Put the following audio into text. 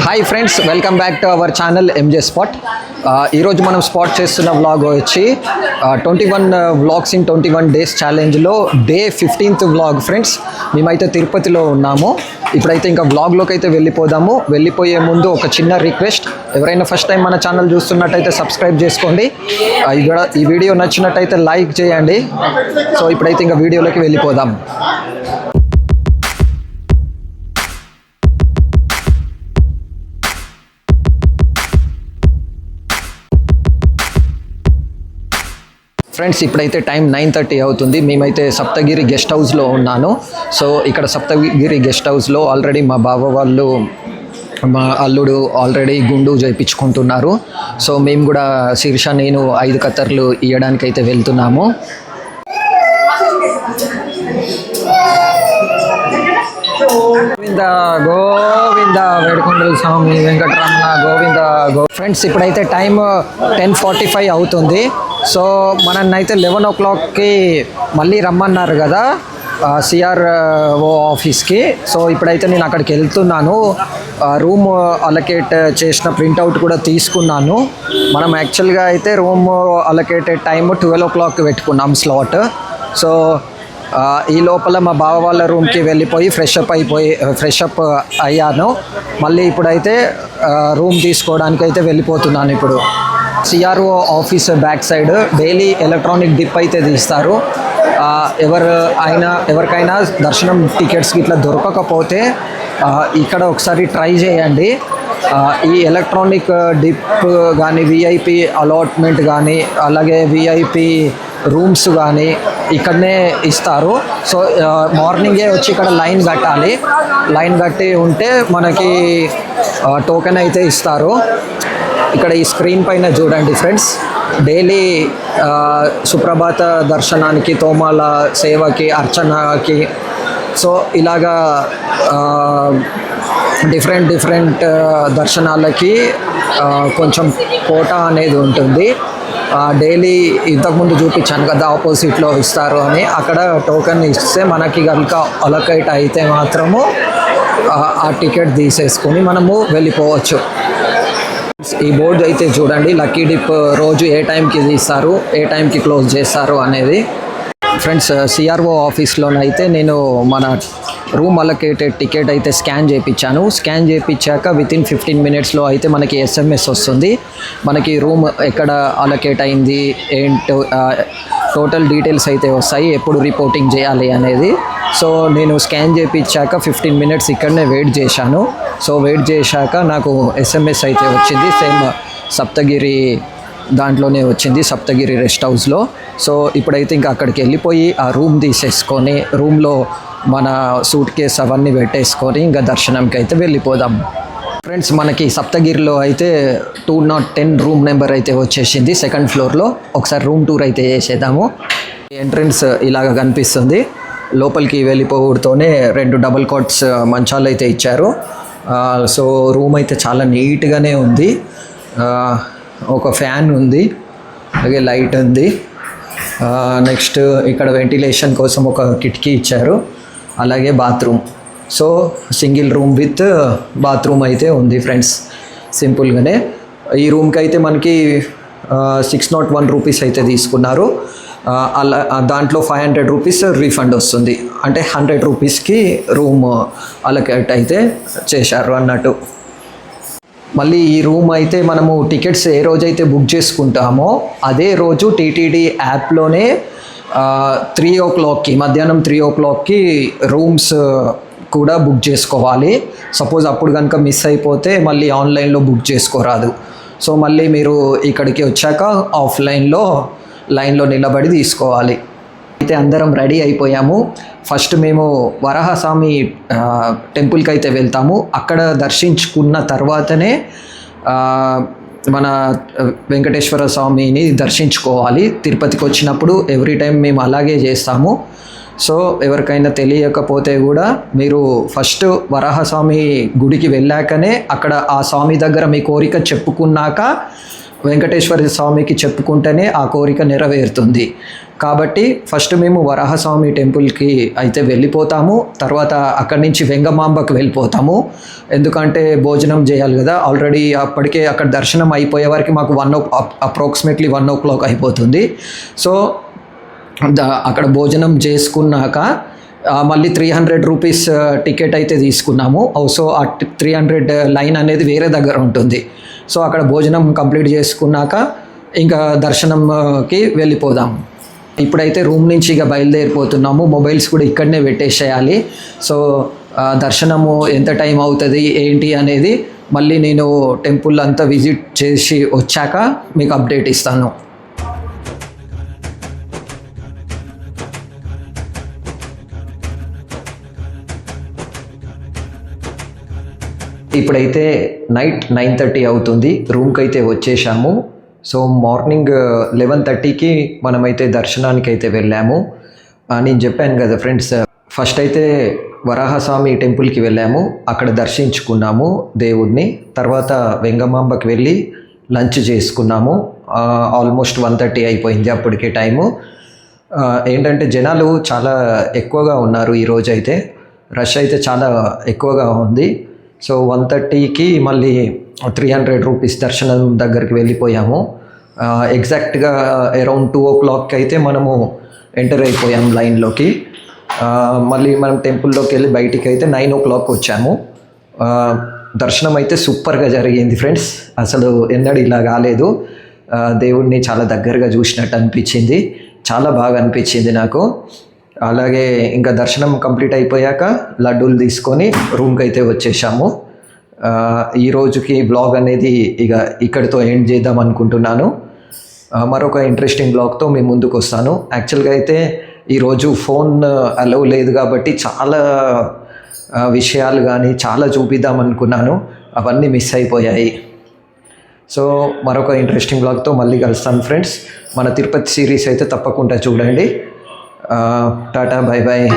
Hi friends, welcome back to our channel MJ spot. ఈరోజు మనం spot చేస్తున్న vlog వచ్చి 21 వ్లాగ్స్ ఇన్ 21 డేస్ ఛాలెంజ్లో డే 15th వ్లాగ్ ఫ్రెండ్స్. మేమైతే తిరుపతిలో ఉన్నాము. ఇప్పుడైతే ఇంకా వ్లాగ్లోకి అయితే వెళ్ళిపోదాము. వెళ్ళిపోయే ముందు ఒక చిన్న రిక్వెస్ట్, ఎవరైనా ఫస్ట్ టైం మన ఛానల్ చూస్తున్నట్టయితే సబ్స్క్రైబ్ చేసుకోండి. ఈ వీడియో నచ్చినట్టయితే లైక్ చేయండి. సో ఇప్పుడైతే ఇంకా వీడియోలోకి వెళ్ళిపోదాం. ఫ్రెండ్స్, ఇప్పుడైతే టైం 9:30 అవుతుంది. మేమైతే సప్తగిరి గెస్ట్ హౌస్లో ఉన్నాను. సో ఇక్కడ సప్తగిరి గెస్ట్ హౌస్లో ఆల్రెడీ మా బావ వాళ్ళు, మా అల్లుడు ఆల్రెడీ గుండు చేయించుకుంటున్నారు. సో మేము కూడా శీర్ష, నేను 5 కత్తర్లు ఇవ్వడానికి అయితే వెళ్తున్నాము. గోవింద గోవింద, వేడుకొండల స్వామి వెంకటరమణ గోవింద ఫ్రెండ్స్, ఇప్పుడైతే టైం 10:45 అవుతుంది. సో మనన్నైతే 11 o'clockకి మళ్ళీ రమ్మన్నారు కదా సిఆర్ఓ ఆఫీస్కి. సో ఇప్పుడైతే నేను అక్కడికి వెళ్తున్నాను. రూమ్ అలొకేట్ చేసిన ప్రింట్అవుట్ కూడా తీసుకున్నాను. మనం యాక్చువల్గా అయితే రూమ్ అలొకేటెడ్ టైం 12 o'clock పెట్టుకున్నాం స్లాట్. సో ఈ లోపల మా బావ వాళ్ళ రూమ్కి వెళ్ళిపోయి ఫ్రెష్ అప్ అయ్యాను. మళ్ళీ ఇప్పుడైతే రూమ్ తీసుకోవడానికి అయితే వెళ్ళిపోతున్నాను. ఇప్పుడు CRO office back side daily electronic dip అయితే తీస్తారు. ఎవరికైనా దర్శనం టికెట్స్కి ఇట్లా దొరకకపోతే ఇక్కడ ఒకసారి ట్రై చేయండి. ఈ ఎలక్ట్రానిక్ డిప్ కానీ, విఐపి అలాట్మెంట్ కానీ, అలాగే విఐపి రూమ్స్ కానీ ఇక్కడనే ఇస్తారు. సో మార్నింగే వచ్చి ఇక్కడ లైన్ కట్టాలి. లైన్ కట్టి ఉంటే మనకి టోకెన్ అయితే ఇస్తారు. ఇక్కడ ఈ స్క్రీన్ పైన చూడండి ఫ్రెండ్స్, డైలీ సుప్రభాత దర్శనానికి, తోమాల సేవకి, అర్చనకి, సో ఇలాగా డిఫరెంట్ దర్శనాలకి కొంచెం కోటా అనేది ఉంటుంది. డైలీ ఇంతకుముందు చూపించాను కదా ఆపోజిట్లో ఇస్తారు అని, అక్కడ టోకెన్ ఇస్తే మనకి కనుక అలొకేట్ అయితే మాత్రము ఆ టికెట్ తీసేసుకొని మనము వెళ్ళిపోవచ్చు. ఈ బోర్డు అయితే చూడండి, లక్కీ డిప్ రోజు ఏ టైంకి తీస్తారు, ఏ టైంకి క్లోజ్ చేస్తారు అనేది. ఫ్రెండ్స్, సిఆర్ఓ ఆఫీస్లోనైతే నేను మన రూమ్ అలొకేటెడ్ టికెట్ అయితే స్కాన్ చేయించాను. స్కాన్ చేయించాక వితిన్ 15 minutesలో అయితే మనకి SMS వస్తుంది. మనకి రూమ్ ఎక్కడ అలొకేట్ అయింది, ఏంటో టోటల్ డీటెయిల్స్ అయితే వస్తాయి, ఎప్పుడు రిపోర్టింగ్ చేయాలి అనేది. సో నేను స్కాన్ చేయించాక 15 minutes ఇక్కడనే వెయిట్ చేశాను. సో వెయిట్ చేశాక నాకు SMS అయితే వచ్చింది. సేమ్ సప్తగిరి దాంట్లోనే వచ్చింది, సప్తగిరి రెస్ట్ హౌస్లో. సో ఇప్పుడైతే ఇంకా అక్కడికి వెళ్ళిపోయి ఆ రూమ్ తీసేసుకొని, రూమ్లో మన సూట్ కేస్ అవన్నీ పెట్టేసుకొని ఇంకా దర్శనంకి అయితే వెళ్ళిపోదాం. ఫ్రెండ్స్, మనకి సప్తగిరిలో అయితే 210 రూమ్ నెంబర్ అయితే వచ్చేసింది, 2nd floorలో. ఒకసారి రూమ్ టూర్ అయితే చేసేద్దాము. ఎంట్రన్స్ ఇలాగ కనిపిస్తుంది. లోపలికి వెళ్ళిపోవడంతోనే 2 double cots మంచాలు అయితే ఇచ్చారు. సో రూమ్ అయితే చాలా నీట్గానే ఉంది. ఒక ఫ్యాన్ ఉంది, అలాగే లైట్ ఉంది. నెక్స్ట్ ఇక్కడ వెంటిలేషన్ కోసం ఒక కిటికీ ఇచ్చారు, అలాగే bathroom. So single room with bathroom అయితే ఉంది ఫ్రెండ్స్, సింపుల్గానే. ఈ రూమ్కి అయితే మనకి 601 rupees అయితే తీసుకున్నారు. అలా దాంట్లో 500 rupees రీఫండ్ వస్తుంది. అంటే 100 rupeesకి రూమ్ అలొకేట్ అయితే చేశారు అన్నట్టు. మళ్ళీ ఈ రూమ్ అయితే మనము టికెట్స్ ఏ రోజైతే బుక్ చేసుకుంటామో అదే రోజు టీటీడీ యాప్లోనే 3 o'clockకి, మధ్యాహ్నం 3 o'clockకి రూమ్స్ కూడా బుక్ చేసుకోవాలి. సపోజ్ అప్పుడు కనుక మిస్ అయిపోతే మళ్ళీ ఆన్లైన్లో బుక్ చేసుకోరాదు. సో మళ్ళీ మీరు ఇక్కడికి వచ్చాక ఆఫ్లైన్లో లైన్లో నిలబడి తీసుకోవాలి. అయితే అందరం రెడీ అయిపోయాము. ఫస్ట్ మేము వరాహస్వామి టెంపుల్కి అయితే వెళ్తాము. అక్కడ దర్శించుకున్న తర్వాతనే మన వెంకటేశ్వర స్వామిని దర్శించుకోవాలి. తిరుపతికి వచ్చినప్పుడు ఎవ్రీ టైం మేము అలాగే చేస్తాము. సో ఎవరికైనా తెలియకపోతే కూడా మీరు ఫస్ట్ వరాహస్వామి గుడికి వెళ్ళాకనే అక్కడ ఆ స్వామి దగ్గర మీ కోరిక చెప్పుకున్నాక వెంకటేశ్వర స్వామికి చెప్పుకుంటేనే ఆ కోరిక నెరవేరుతుంది. కాబట్టి ఫస్ట్ మేము వరాహస్వామి టెంపుల్కి అయితే వెళ్ళిపోతాము. తర్వాత అక్కడి నుంచి వెంగమాంబకు వెళ్ళిపోతాము. ఎందుకంటే భోజనం చేయాలి కదా. ఆల్రెడీ అప్పటికే అక్కడ దర్శనం అయిపోయే వరకు మాకు అప్రాక్సిమేట్లీ 1 o'clock అయిపోతుంది. సో అక్కడ భోజనం చేసుకున్నాక మళ్ళీ 300 రూపీస్ టికెట్ అయితే తీసుకున్నాము. సో ఆ 300 లైన్ అనేది వేరే దగ్గర ఉంటుంది. సో అక్కడ భోజనం కంప్లీట్ చేసుకున్నాక ఇంకా దర్శనంకి వెళ్ళిపోదాం. ఇప్పుడైతే రూమ్ నుంచి ఇక బయలుదేరిపోతున్నాము. మొబైల్స్ కూడా ఇక్కడనే పెట్టేసేయాలి. సో దర్శనము ఎంత టైం అవుతుంది ఏంటి అనేది మళ్ళీ నేను టెంపుల్ అంతా విజిట్ చేసి వచ్చాక మీకు అప్డేట్ ఇస్తాను. ఇప్పుడైతే నైట్ 9:30 అవుతుంది. రూమ్కి అయితే వచ్చేసాము. సో మార్నింగ్ 11:30కి మనమైతే దర్శనానికి అయితే వెళ్ళాము. నేను చెప్పాను కదా ఫ్రెండ్స్, ఫస్ట్ అయితే వరాహస్వామి టెంపుల్కి వెళ్ళాము. అక్కడ దర్శించుకున్నాము దేవుడిని. తర్వాత వెంగమాంబకి వెళ్ళి లంచ్ చేసుకున్నాము. ఆల్మోస్ట్ 1:30 అయిపోయింది అప్పటికే టైము. ఏంటంటే జనాలు చాలా ఎక్కువగా ఉన్నారు ఈరోజు అయితే. రష్ అయితే చాలా ఎక్కువగా ఉంది. సో 1:30కి మళ్ళీ 300 రూపీస్ దర్శనం దగ్గరికి వెళ్ళిపోయాము. ఎగ్జాక్ట్గా అరౌండ్ 2 o'clock అయితే మనము ఎంటర్ అయిపోయాము లైన్లోకి. మళ్ళీ మనం టెంపుల్లోకి వెళ్ళి బయటికి అయితే 9 o'clock వచ్చాము. దర్శనం అయితే సూపర్గా జరిగింది ఫ్రెండ్స్. అసలు ఎన్నడూ ఇలా కాలేదు. దేవుడిని చాలా దగ్గరగా చూసినట్టు అనిపించింది. చాలా బాగా అనిపించింది నాకు. అలాగే ఇంకా దర్శనం కంప్లీట్ అయిపోయాక లడ్డూలు తీసుకొని రూమ్కి అయితే వచ్చేసాము. ఈ రోజుకి బ్లాగ్ అనేది ఇక ఇక్కడితో ఎండ్ చేద్దాం అనుకుంటున్నాను. మరొక ఇంట్రెస్టింగ్ బ్లాగ్తో మేము ముందుకు వస్తాను. యాక్చువల్గా అయితే ఈరోజు ఫోన్ అలౌ లేదు కాబట్టి చాలా విషయాలు కానీ చాలా చూపిద్దాం అనుకున్నాను. అవన్నీ మిస్ అయిపోయాయి. సో మరొక ఇంట్రెస్టింగ్ బ్లాగ్తో మళ్ళీ కలుస్తాను ఫ్రెండ్స్. మన తిరుపతి సిరీస్ అయితే తప్పకుండా చూడండి. Tata, bye bye.